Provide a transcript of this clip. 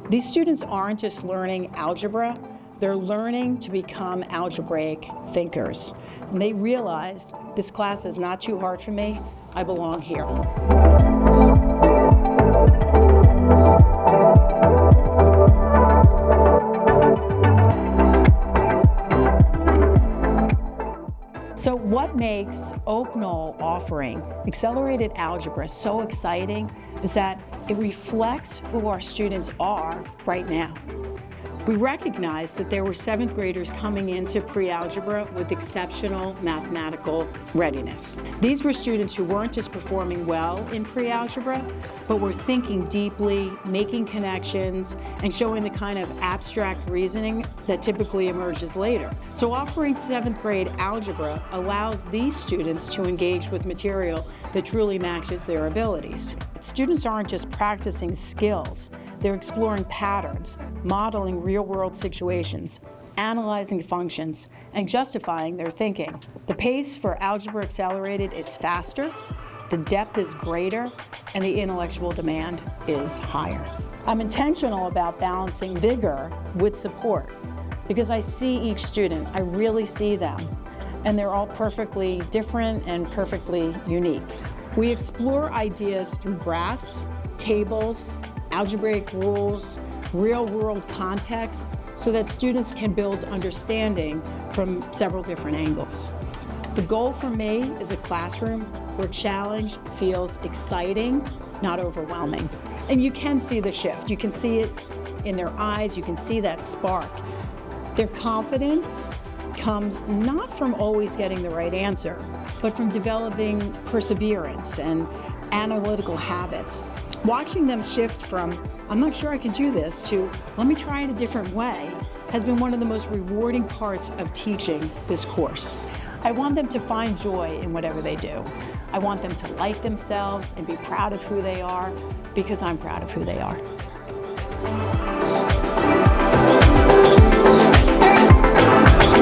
These students aren't just learning algebra, they're learning to become algebraic thinkers. And they realize this class is not too hard for me, I belong here. So what makes Oak Knoll offering accelerated algebra so exciting is that it reflects who our students are right now. We recognized that there were 7th graders coming into pre-algebra with exceptional mathematical readiness. These were students who weren't just performing well in pre-algebra, but were thinking deeply, making connections, and showing the kind of abstract reasoning that typically emerges later. So offering 7th grade algebra allows these students to engage with material that truly matches their abilities. Students aren't just practicing skills, they're exploring patterns, modeling real-world situations, analyzing functions, and justifying their thinking. The pace for Algebra Accelerated is faster, the depth is greater, and the intellectual demand is higher. I'm intentional about balancing vigor with support because I see each student, I really see them, and they're all perfectly different and perfectly unique. We explore ideas through graphs, tables, algebraic rules, real-world contexts, so that students can build understanding from several different angles. The goal for me is a classroom where challenge feels exciting, not overwhelming. And you can see the shift. You can see it in their eyes. You can see that spark. Their confidence comes not from always getting the right answer, but from developing perseverance and analytical habits. Watching them shift from, I'm not sure I can do this, to, let me try it a different way, has been one of the most rewarding parts of teaching this course. I want them to find joy in whatever they do. I want them to like themselves and be proud of who they are, because I'm proud of who they are.